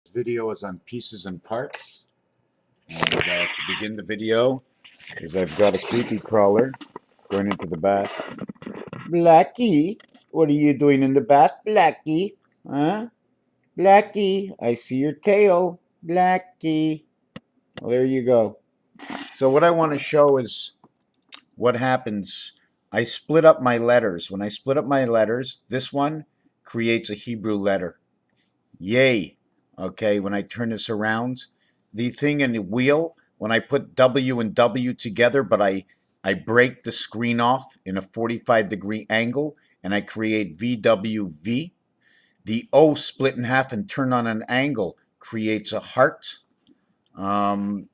Video is on pieces and parts. And to begin the video is I've got a creepy crawler going into the bath. Blackie, what are you doing in the bath, Blackie? Huh? Blackie, I see your tail. Blackie. Well, there you go. So what I want to show is what happens. I split up my letters. When I split up my letters, this one creates a Hebrew letter. Yay. Okay, when I turn this around, the thing in the wheel, when I put W and W together, but I break the screen off in a 45-degree angle and I create VWV. The O split in half and turn on an angle creates a heart. Um,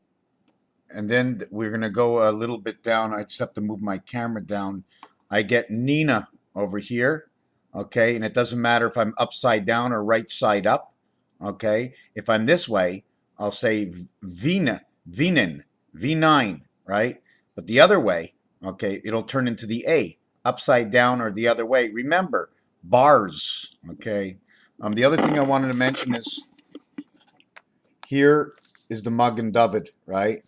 and then we're going to go a little bit down. I just have to move my camera down. I get Nina over here. Okay, and it doesn't matter if I'm upside down or right side up. Okay, if I'm this way, I'll say Vina, Vinen, V9, right? But the other way, okay, it'll turn into the A, upside down or the other way. Remember, bars, okay? The other thing I wanted to mention is here is the Magen David, right?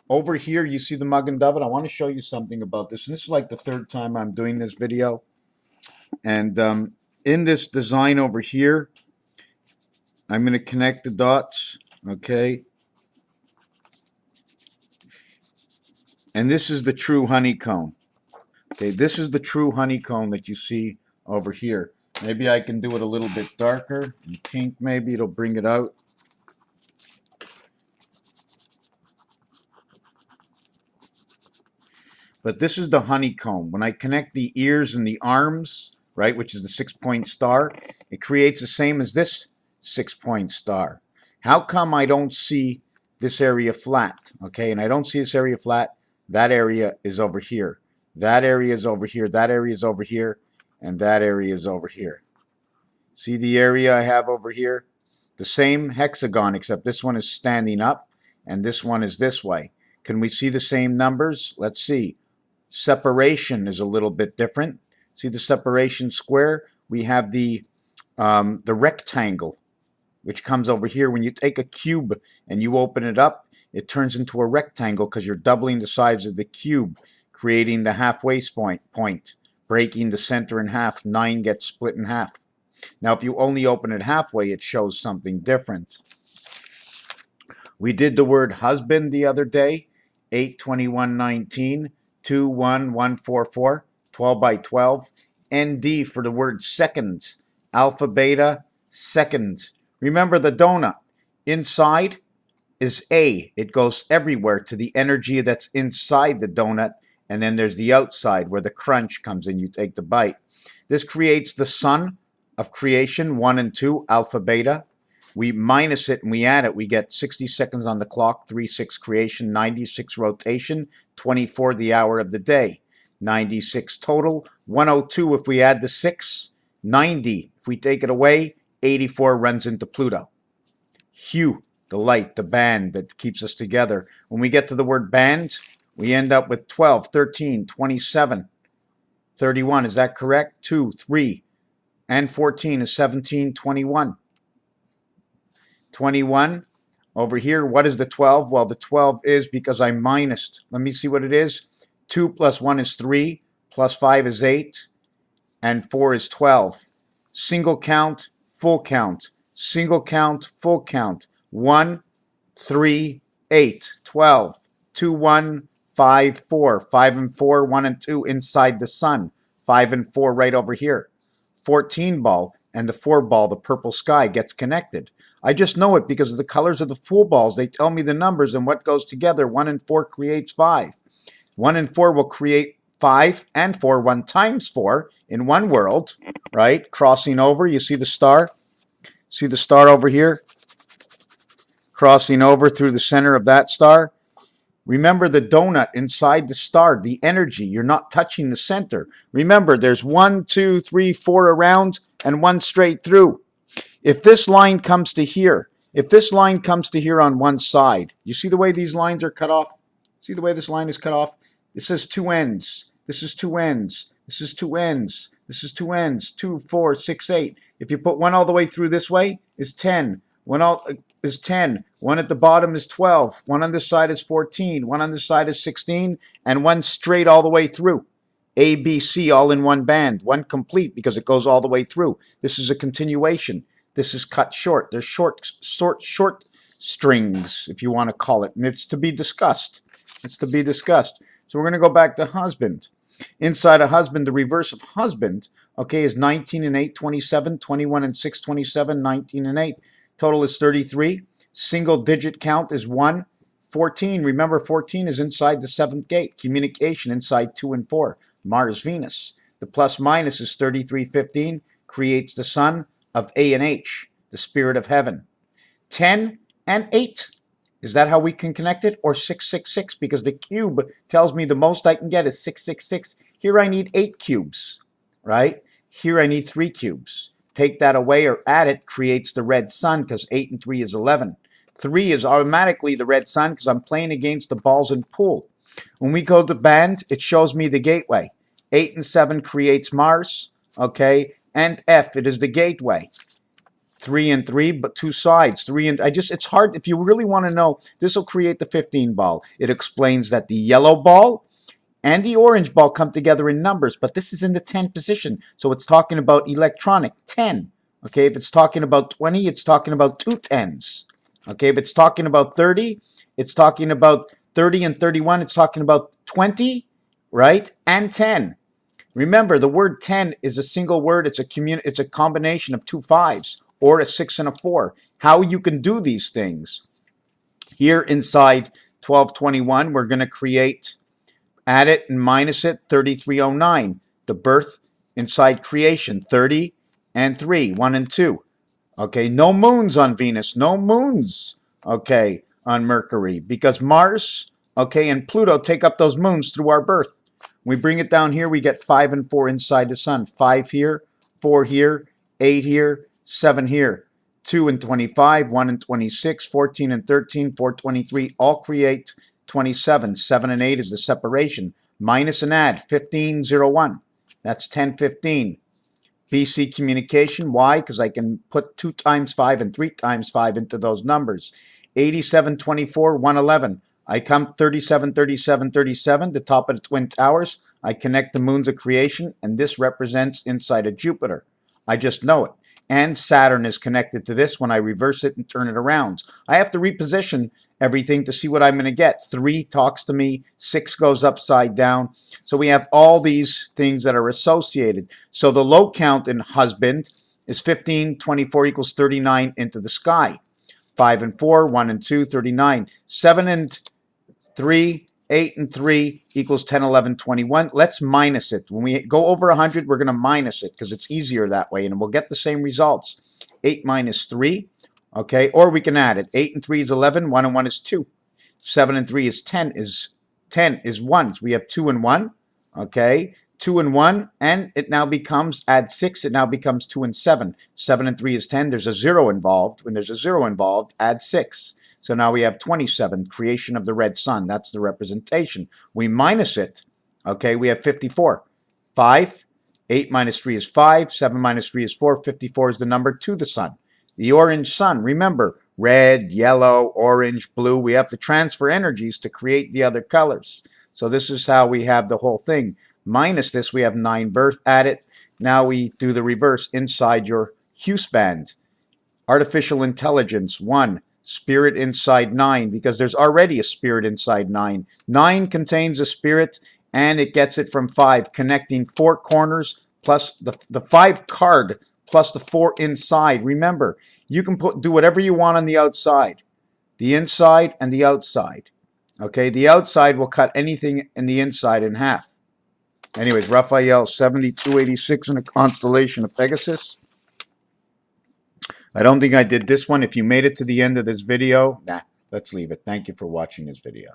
Over here, you see the Magen David. I want to show you something about this. And this is like the third time I'm doing this video. And in this design over here, I'm going to connect the dots, okay? And this is the true honeycomb. Okay, this is the true honeycomb that you see over here. Maybe I can do it a little bit darker, in pink maybe, it'll bring it out. But this is the honeycomb. When I connect the ears and the arms, right, which is the 6-point star, it creates the same as this 6-point star. How come I don't see this area flat? Okay, and I don't see this area flat. That area is over here. That area is over here. That area is over here. And that area is over here. See the area I have over here? The same hexagon, except this one is standing up and this one is this way. Can we see the same numbers? Let's see. Separation is a little bit different. See the separation square? We have the rectangle, which comes over here. When you take a cube and you open it up, it turns into a rectangle because you're doubling the size of the cube, creating the halfway point, breaking the center in half. 9 gets split in half. Now, if you only open it halfway, it shows something different. We did the word husband the other day, 8-21-19. 21144, 12 by 12. ND for the word second, alpha beta second. Remember the donut. Inside is A. It goes everywhere to the energy that's inside the donut. And then there's the outside where the crunch comes in. You take the bite. This creates the sun of creation, 1 and 2, alpha beta. We minus it and we add it. We get 60 seconds on the clock, 3/6 creation, 96 rotation, 24 the hour of the day, 96 total, 102 if we add the 6, 90 if we take it away, 84 runs into Pluto. Hue, the light, the band that keeps us together. When we get to the word band, we end up with 12, 13, 27, 31. Is that correct? 2, 3, and 14 is 17, 21. 21 over here. What is the 12? Well, the 12 is because I minused. Let me see what it is. 2 plus 1 is 3, plus 5 is 8, and 4 is 12. Single count, full count. Single count, full count. 1, 3, 8, 12. 2, 1, 5, 4. 5 and 4, 1 and 2 inside the sun. 5 and 4 right over here. 14 ball and the 4 ball, the purple sky, gets connected. I just know it because of the colors of the pool balls. They tell me the numbers and what goes together. 1 and 4 creates 5. 1 and 4 will create 5 and 4. 1 times 4 in one world, right? Crossing over. You see the star? See the star over here? Crossing over through the center of that star. Remember the donut inside the star, the energy. You're not touching the center. Remember, there's 1, 2, 3, 4 around and 1 straight through. If this line comes to here, if this line comes to here on one side, you see the way these lines are cut off? See the way this line is cut off? This is 2 ends. This is 2 ends. This is 2 ends. This is 2 ends. 2, 4, 6, 8. If you put 1 all the way through this way, it's 10. One all is 10. One at the bottom is 12. One on this side is 14. One on this side is 16. And one straight all the way through. A, B, C all in one band. One complete because it goes all the way through. This is a continuation. This is cut short. There's short strings, if you want to call it. And it's to be discussed. It's to be discussed. So we're going to go back to husband. Inside a husband, the reverse of husband, okay, is 19 and 8, 27, 21 and 6, 27, 19 and 8. Total is 33. Single digit count is 1. 14, remember 14 is inside the 7th gate. Communication inside 2 and 4. Mars, Venus. The plus minus is 3315, creates the sun of A and H, the spirit of heaven. 10 and 8. Is that how we can connect it? Or 666, because the cube tells me the most I can get is 666. Here I need 8 cubes, right? Here I need 3 cubes. Take that away or add it, creates the red sun, because 8 and 3 is 11. 3 is automatically the red sun because I'm playing against the balls in pool. When we go to band, it shows me the gateway. 8 and 7 creates Mars, okay? And F, it is the gateway. 3 and 3, but 2 sides. 3 and it's hard. If you really want to know, this will create the 15 ball. It explains that the yellow ball and the orange ball come together in numbers, but this is in the 10 position. So it's talking about electronic 10. Okay, if it's talking about 20, it's talking about 2 10s. Okay, if it's talking about 30, it's talking about 30 and 31, it's talking about 20, right? And 10. Remember, the word 10 is a single word. It's a combination of 2 5s or a 6 and a 4. How you can do these things. Here inside 1221, we're going to create, add it and minus it, 3309. The birth inside creation, 30 and 3, 1 and 2. Okay, no moons on Venus, no moons, okay, on Mercury, because Mars, okay, and Pluto take up those moons through our birth. We bring it down here, we get 5 and 4 inside the sun. 5 here, 4 here, 8 here, 7 here. 2 and 25, 1 and 26, 14 and 13, 4, 23, all create 27. 7 and 8 is the separation. Minus and add, 15, 0, 1. That's 10, 15. BC communication. Why? Because I can put 2 times 5 and 3 times 5 into those numbers. 87, 24, 111. I come 37, 37, 37, the top of the Twin Towers. I connect the moons of creation, and this represents inside of Jupiter. I just know it. And Saturn is connected to this when I reverse it and turn it around. I have to reposition everything to see what I'm going to get. 3 talks to me, 6 goes upside down. So we have all these things that are associated. So the low count in husband is 15, 24 equals 39 into the sky. 5 and 4, 1 and 2, 39. 7 and 3, 8 and 3 equals 10, 11, 21. Let's minus it. When we go over 100, we're going to minus it because it's easier that way, and we'll get the same results. 8 minus 3, okay, or we can add it. 8 and 3 is 11, 1 and 1 is 2. 7 and 3 is 10 is 1. So we have 2 and 1, okay, 2 and 1, and it now becomes, add 6, it now becomes 2 and 7. 7 and 3 is 10. There's a 0 involved. When there's a 0 involved, add 6. So now we have 27, creation of the red sun. That's the representation. We minus it, okay, we have 54. 5, 8 minus 3 is 5, 7 minus 3 is 4, 54 is the number to the sun. The orange sun, remember, red, yellow, orange, blue, we have to transfer energies to create the other colors. So this is how we have the whole thing. Minus this, we have 9 birth, add it. Now we do the reverse inside your Hughes band. Artificial intelligence, 1. Spirit inside 9, because there's already a spirit inside 9. 9 contains a spirit, and it gets it from 5, connecting 4 corners plus the 5 card plus the 4 inside. Remember, you can do whatever you want on the outside, the inside and the outside. Okay, the outside will cut anything in the inside in half. Anyways, Raphael 7286 in the constellation of Pegasus. I don't think I did this one. If you made it to the end of this video, let's leave it. Thank you for watching this video.